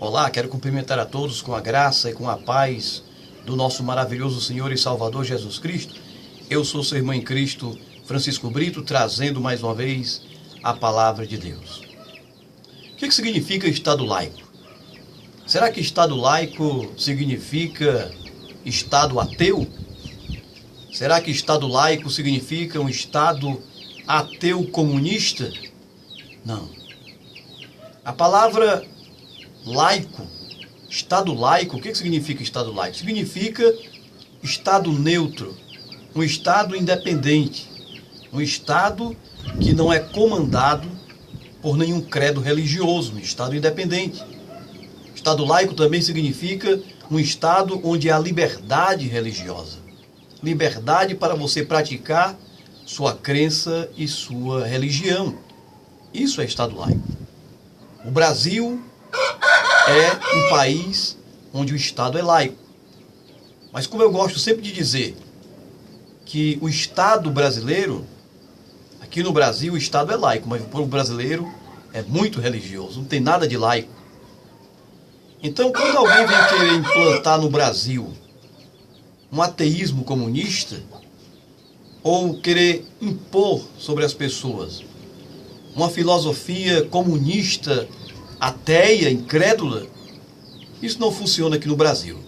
Olá, quero cumprimentar a todos com a graça e com a paz do nosso maravilhoso Senhor e Salvador Jesus Cristo. Eu sou seu irmão em Cristo, Francisco Brito, trazendo mais uma vez a palavra de Deus. O que significa Estado laico? Será que Estado laico significa Estado ateu? Será que Estado laico significa um Estado ateu comunista? Não. A palavra laico, Estado laico, o que significa Estado laico? Significa Estado neutro, um Estado independente, um Estado que não é comandado por nenhum credo religioso, um Estado independente. Estado laico também significa um Estado onde há liberdade religiosa, liberdade para você praticar sua crença e sua religião. Isso é Estado laico. O Brasil é um país onde o Estado é laico. Mas como eu gosto sempre de dizer que o Estado brasileiro, aqui no Brasil o Estado é laico, mas o povo brasileiro é muito religioso, não tem nada de laico. Então, quando alguém vem querer implantar no Brasil um ateísmo comunista, ou querer impor sobre as pessoas uma filosofia comunista, ateia, incrédula, isso não funciona aqui no Brasil.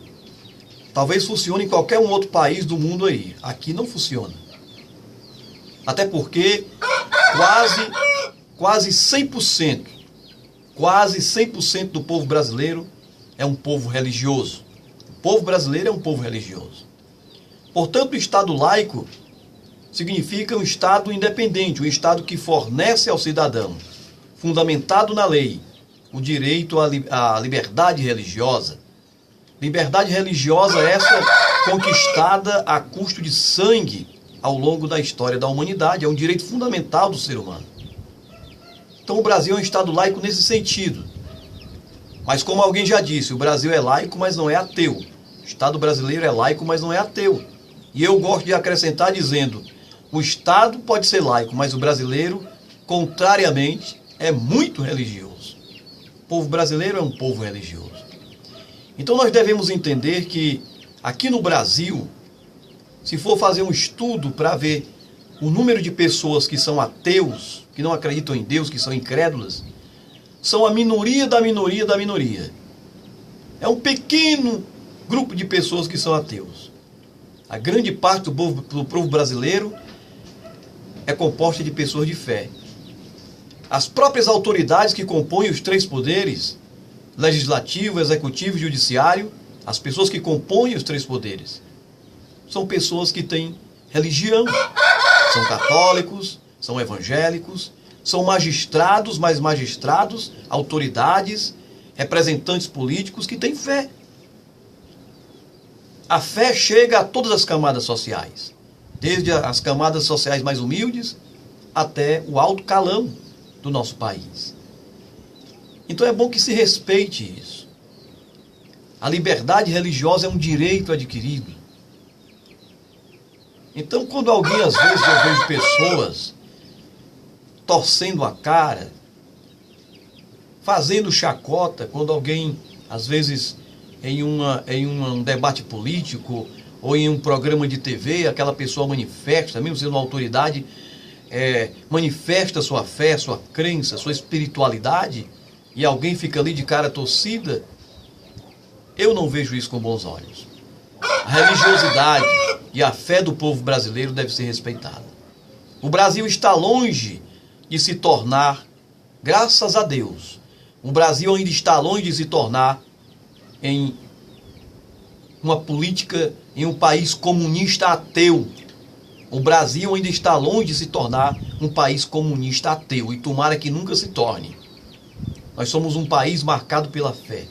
Talvez funcione em qualquer um outro país do mundo aí. Aqui não funciona. Até porque quase 100% do povo brasileiro é um povo religioso. O povo brasileiro é um povo religioso. Portanto, o Estado laico significa um Estado independente, um Estado que fornece ao cidadão, fundamentado na lei, o direito à liberdade religiosa. Liberdade religiosa essa conquistada a custo de sangue ao longo da história da humanidade. É um direito fundamental do ser humano. Então o Brasil é um Estado laico nesse sentido. Mas como alguém já disse, o Brasil é laico, mas não é ateu. O Estado brasileiro é laico, mas não é ateu. E eu gosto de acrescentar dizendo, o Estado pode ser laico, mas o brasileiro, contrariamente, é muito religioso. O povo brasileiro é um povo religioso. Então nós devemos entender que aqui no Brasil, se for fazer um estudo para ver o número de pessoas que são ateus, que não acreditam em Deus, que são incrédulas, são a minoria da minoria da minoria. É um pequeno grupo de pessoas que são ateus. A grande parte do povo brasileiro é composta de pessoas de fé. As próprias autoridades que compõem os três poderes, legislativo, executivo e judiciário, as pessoas que compõem os três poderes, são pessoas que têm religião, são católicos, são evangélicos, são magistrados, mais magistrados, autoridades, representantes políticos que têm fé. A fé chega a todas as camadas sociais, desde as camadas sociais mais humildes até o alto calão do nosso país. Então é bom que se respeite isso. A liberdade religiosa é um direito adquirido. Então quando alguém, às vezes, eu vejo pessoas torcendo a cara, fazendo chacota, quando alguém, às vezes, em um debate político ou em um programa de TV, aquela pessoa manifesta, mesmo sendo uma autoridade, manifesta sua fé, sua crença, sua espiritualidade, e alguém fica ali de cara torcida, eu não vejo isso com bons olhos. A religiosidade e a fé do povo brasileiro deve ser respeitada. O Brasil está longe de se tornar, graças a Deus, o Brasil ainda está longe de se tornar em uma política, em um país comunista ateu. O Brasil ainda está longe de se tornar um país comunista ateu, e tomara que nunca se torne. Nós somos um país marcado pela fé.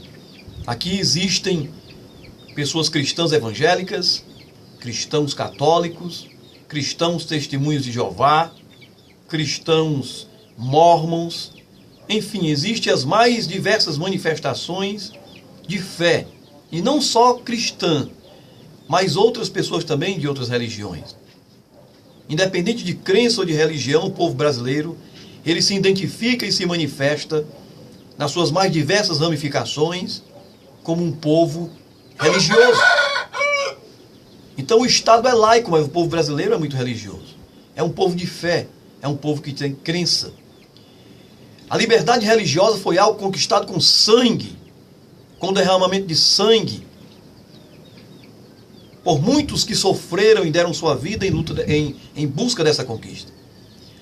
Aqui existem pessoas cristãs evangélicas, cristãos católicos, cristãos testemunhos de Jeová, cristãos mórmons, enfim, existem as mais diversas manifestações de fé, e não só cristã, mas outras pessoas também de outras religiões. Independente de crença ou de religião, o povo brasileiro, ele se identifica e se manifesta nas suas mais diversas ramificações, como um povo religioso. Então o Estado é laico, mas o povo brasileiro é muito religioso. É um povo de fé, é um povo que tem crença. A liberdade religiosa foi algo conquistado com sangue, com derramamento de sangue, por muitos que sofreram e deram sua vida em busca dessa conquista.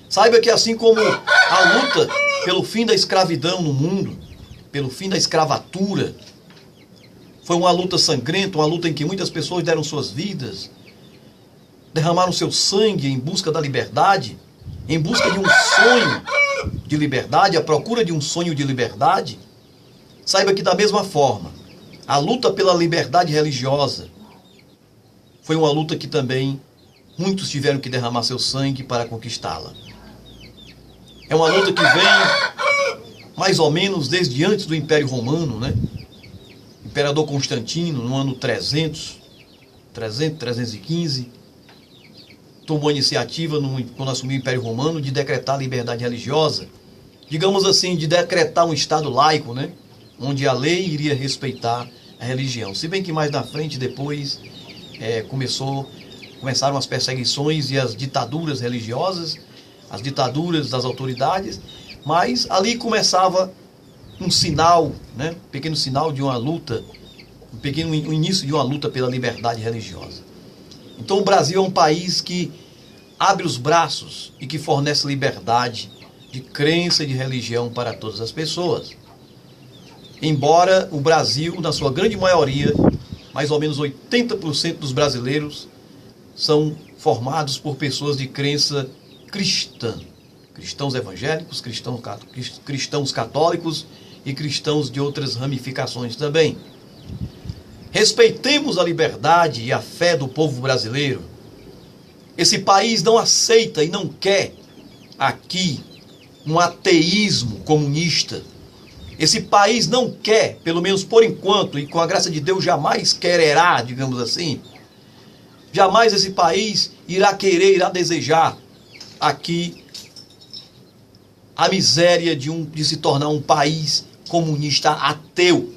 Saiba que assim como a luta pelo fim da escravidão no mundo, pelo fim da escravatura, foi uma luta sangrenta, uma luta em que muitas pessoas deram suas vidas, derramaram seu sangue em busca da liberdade, em busca de um sonho de liberdade, a procura de um sonho de liberdade. Saiba que da mesma forma, a luta pela liberdade religiosa foi uma luta que também muitos tiveram que derramar seu sangue para conquistá-la. É uma luta que vem mais ou menos desde antes do Império Romano, né? Imperador Constantino, no ano 315, tomou a iniciativa, quando assumiu o Império Romano, de decretar a liberdade religiosa, digamos assim, de decretar um Estado laico, né? Onde a lei iria respeitar a religião. Se bem que mais na frente, depois, começaram as perseguições e as ditaduras religiosas, as ditaduras das autoridades, mas ali começava um sinal, né? Um pequeno sinal de uma luta, um início de uma luta pela liberdade religiosa. Então o Brasil é um país que abre os braços e que fornece liberdade de crença e de religião para todas as pessoas. Embora o Brasil, na sua grande maioria, mais ou menos 80% dos brasileiros são formados por pessoas de crença cristã. Cristãos evangélicos, cristãos católicos e cristãos de outras ramificações também. Respeitemos a liberdade e a fé do povo brasileiro. Esse país não aceita e não quer aqui um ateísmo comunista. Esse país não quer, pelo menos por enquanto, e com a graça de Deus jamais quererá, digamos assim, jamais esse país irá querer, irá desejar aqui a miséria de se tornar um país comunista ateu.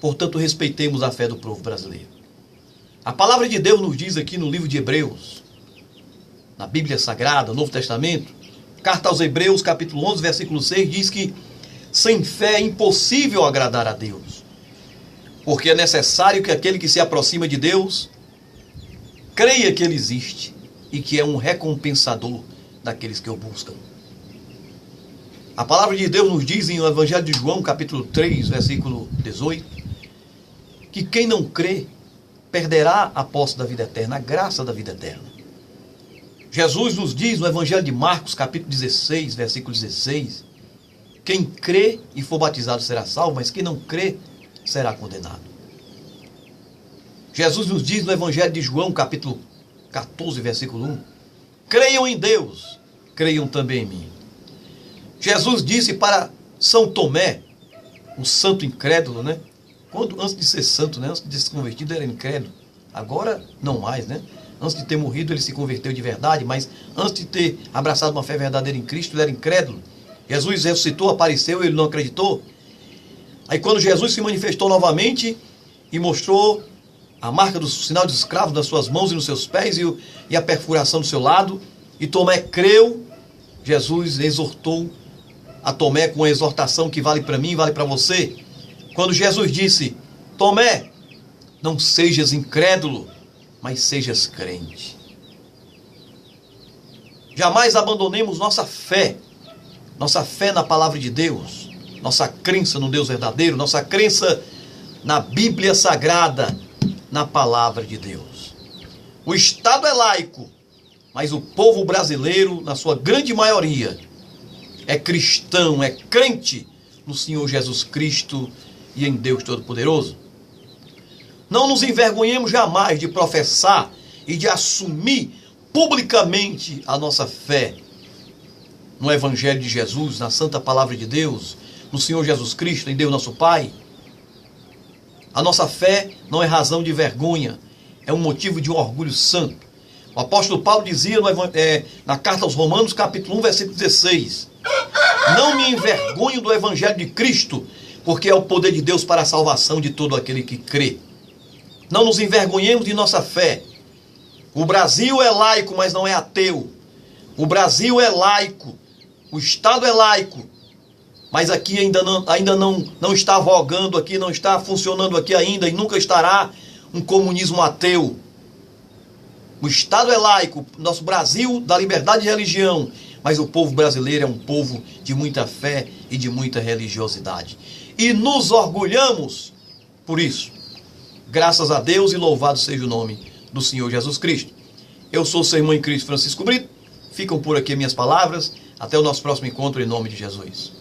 Portanto, respeitemos a fé do povo brasileiro. A palavra de Deus nos diz aqui no livro de Hebreus, na Bíblia Sagrada, Novo Testamento, carta aos Hebreus, capítulo 11, versículo 6, diz que sem fé é impossível agradar a Deus, porque é necessário que aquele que se aproxima de Deus creia que Ele existe e que é um recompensador daqueles que o buscam. A palavra de Deus nos diz em o Evangelho de João, capítulo 3, versículo 18, que quem não crê perderá a posse da vida eterna, a graça da vida eterna. Jesus nos diz no Evangelho de Marcos, capítulo 16, versículo 16, quem crê e for batizado será salvo, mas quem não crê será condenado. Jesus nos diz no Evangelho de João, capítulo 14, versículo 1, creiam em Deus, creiam também em mim. Jesus disse para São Tomé, um santo incrédulo, né? Antes de ser santo, né? Antes de se convertir, ele era incrédulo. Agora, não mais, né? Antes de ter morrido, ele se converteu de verdade, mas antes de ter abraçado uma fé verdadeira em Cristo, ele era incrédulo. Jesus ressuscitou, apareceu, ele não acreditou. Aí quando Jesus se manifestou novamente e mostrou a marca do sinal de escravo nas suas mãos e nos seus pés e a perfuração do seu lado, e Tomé creu, Jesus exortou a Tomé com uma exortação que vale para mim, vale para você. Quando Jesus disse, Tomé, não sejas incrédulo, mas sejas crente. Jamais abandonemos nossa fé na palavra de Deus, nossa crença no Deus verdadeiro, nossa crença na Bíblia Sagrada, na palavra de Deus. O Estado é laico, mas o povo brasileiro, na sua grande maioria, é cristão, é crente no Senhor Jesus Cristo e em Deus Todo-Poderoso. Não nos envergonhemos jamais de professar e de assumir publicamente a nossa fé no Evangelho de Jesus, na Santa Palavra de Deus, no Senhor Jesus Cristo, em Deus nosso Pai. A nossa fé não é razão de vergonha, é um motivo de um orgulho santo. O apóstolo Paulo dizia na carta aos Romanos, capítulo 1, versículo 16, Não me envergonho do Evangelho de Cristo, porque é o poder de Deus para a salvação de todo aquele que crê. Não nos envergonhemos de nossa fé. O Brasil é laico, mas não é ateu. O Brasil é laico. O Estado é laico. Mas aqui ainda não está vogando, aqui não está funcionando aqui ainda e nunca estará um comunismo ateu. O Estado é laico, nosso Brasil dá liberdade de religião, mas o povo brasileiro é um povo de muita fé e de muita religiosidade. E nos orgulhamos por isso. Graças a Deus e louvado seja o nome do Senhor Jesus Cristo. Eu sou o seu irmão em Cristo, Francisco Brito. Ficam por aqui minhas palavras. Até o nosso próximo encontro em nome de Jesus.